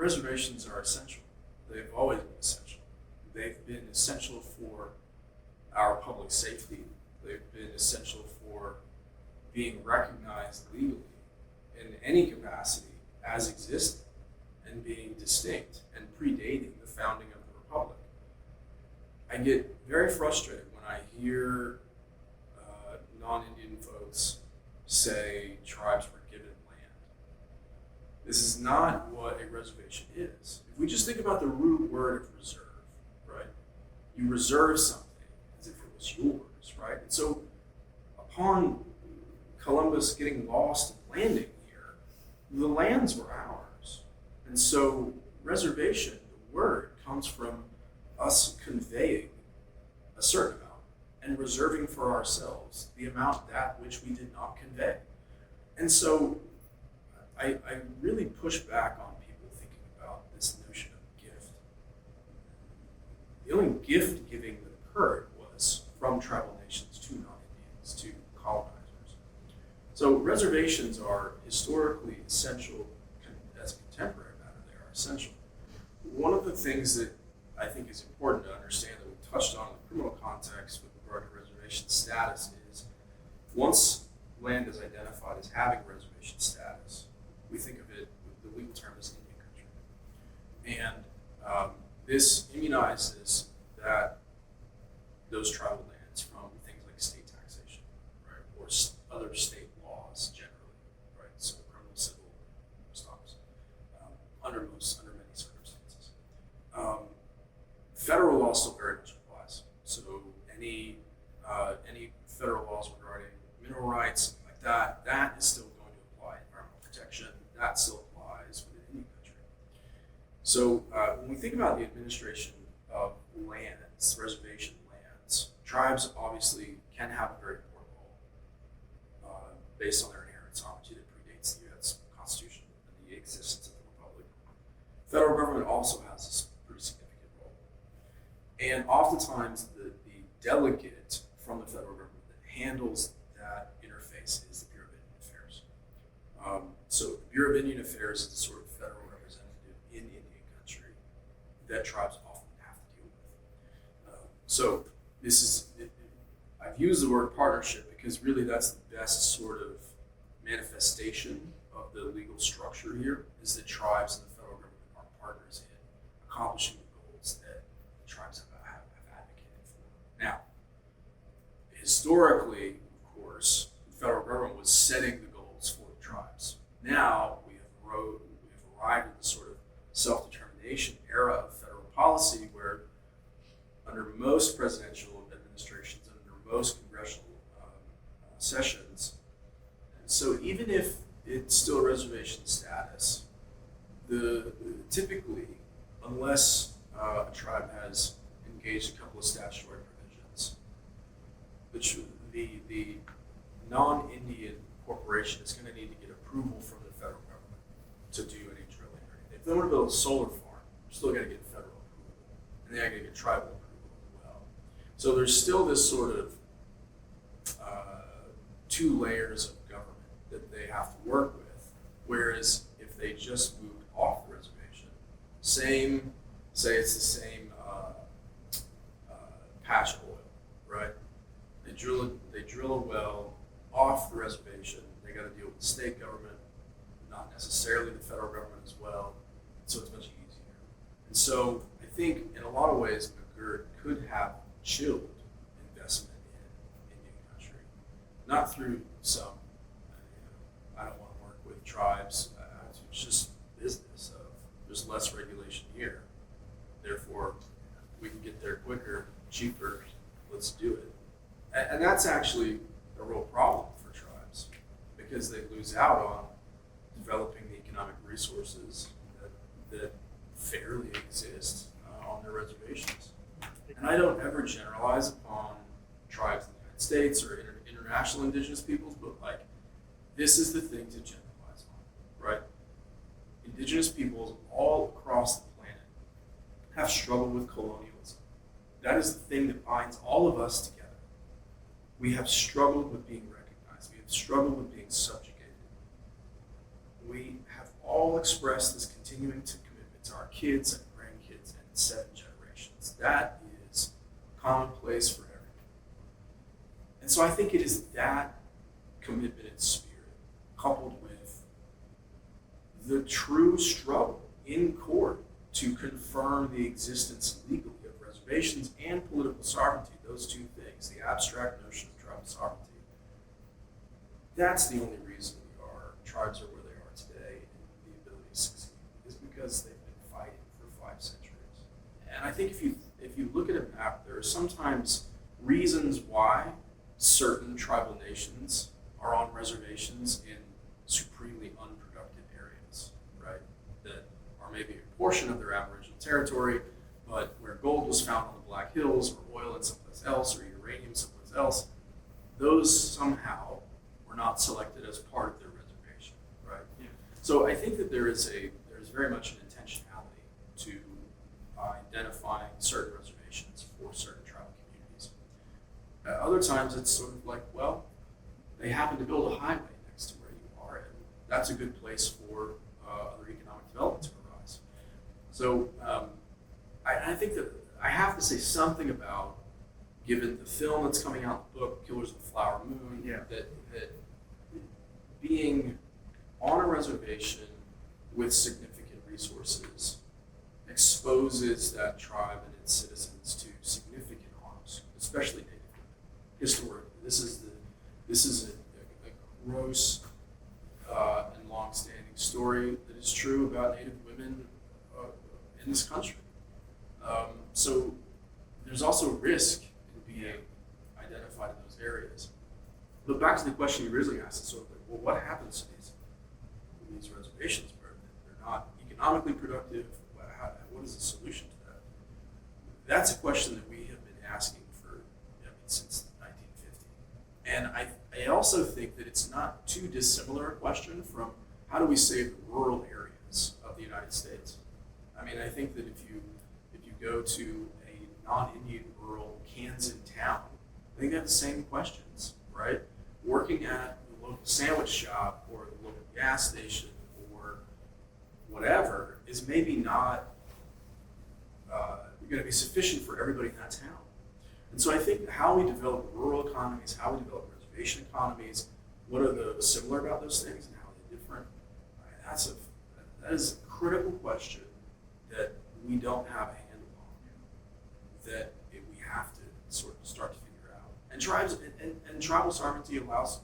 reservations are essential. They've always been essential. They've been essential for our public safety. They've been essential for being recognized legally in any capacity as existing and being distinct and predating the founding of the Republic. I get very frustrated when I hear non-Indian folks say tribes were given land. This is not what a reservation is. If we just think about the root word of reserve, right? You reserve something as if it was yours, right? And so upon Columbus getting lost and landing here, the lands were ours. And so reservation, the word, comes from us conveying a certain amount and reserving for ourselves the amount that which we did not convey. And so I really push back on people thinking about this notion of gift. The only gift giving that occurred was from tribal nations to non-Indians, to colonizers. So reservations are historically essential. As a contemporary matter, they are essential. One of the things that I think is important to understand that we touched on in the criminal context with regard to reservation status is once land is identified as having reservation status, we think of it, the legal term is Indian country. And this immunizes that those tribal lands from things like state taxation, right, or other state laws generally, right, so criminal, civil stops, under many circumstances. Federal law still very much applies. So any federal laws regarding mineral rights, like that is still going to apply. Environmental protection, that still applies within any country. So when we think about the administration of lands, reservation lands, tribes obviously can have a very important role based on their inherent sovereignty that predates the U.S. Constitution and the existence of the Republic. Federal government also has this pretty significant role. And oftentimes the delegate from the federal government that handles that interface is the Bureau of Indian Affairs. So the Bureau of Indian Affairs is the sort of federal representative in Indian country that tribes often have to deal with. So this is, I've used the word partnership because really that's the best sort of manifestation of the legal structure here, is that tribes and the federal government are partners in accomplishing the goals that the tribes have advocated for. Now, historically, of course, the federal government was setting the goals for the tribes. Now we have arrived at the sort of self-determination era of federal policy where under most presidential administrations, under most congressional sessions, and so even if it's still reservation status, typically, unless a tribe has engaged a couple of statutory provisions, the non-Indian corporation is going to need to get approval from the federal government to do any drilling or anything. If they want to build a solar farm, they're still got to get federal approval, and they're going to get tribal approval as well. So there's still this sort of two layers of government that they have to work with. Whereas if they just moved off the reservation, say it's the same patch of oil, right? They drill a well off the reservation. They got to deal with the state government, not necessarily the federal government as well. So it's much easier. And so I think in a lot of ways, McGirt could have chilled investment in Indian country, not through some, I don't want to work with tribes. It's just business of there's less regulation here. Therefore, we can get there quicker, cheaper. Let's do it. And that's actually a real problem for tribes because they lose out on developing the economic resources that fairly exist on their reservations. And I don't ever generalize upon tribes in the United States or international indigenous peoples, but like this is the thing to generalize on, right? Indigenous peoples all across the planet have struggled with colonialism. That is the thing that binds all of us together. We have struggled with being recognized. We have struggled with being subjugated. We have all expressed this continuing commitment kids and grandkids and 7 generations. That is commonplace for everyone. And so I think it is that commitment and spirit, coupled with the true struggle in court to confirm the existence legally of reservations and political sovereignty, those two things, the abstract notion of tribal sovereignty. That's the only reason tribes are where they are today and the ability to succeed is because they've been fighting for 5 centuries. And I think if you look at a map, there are sometimes reasons why certain tribal nations are on reservations in supremely unproductive areas, right? That are maybe a portion of their Aboriginal territory, but where gold was found on the Black Hills, or oil in someplace else, or uranium someplace else, those somehow were not selected as part of their reservation, right? Yeah. So I think that there's very much an intentionality to identifying certain reservations for certain tribal communities. Other times it's sort of like, well, they happen to build a highway next to where you are, and that's a good place for other economic development to arise. So I think that I have to say something about, given the film that's coming out, the book, Killers of the Flower Moon, that being on a reservation with significant resources exposes that tribe and its citizens to significant harms, especially Native women. Historically, this is a gross and long-standing story that is true about Native women in this country. So there's also risk in being identified in those areas. But back to the question you originally asked, is sort of like, well, what happens to these reservations where they're not economically productive? What is the solution to that? That's a question that we have been asking for since 1950. And I also think that it's not too dissimilar a question from how do we save the rural areas of the United States? I mean, I think that if you go to a non-Indian rural Kansan town, I think they have the same questions, right? Working at the local sandwich shop or the local gas station or whatever is maybe not going to be sufficient for everybody in that town. And so I think how we develop rural economies, how we develop reservation economies, what are the similar about those things and how they're different, that is a critical question that we don't have a handle on, that we have to sort of start to figure out. And tribal sovereignty allows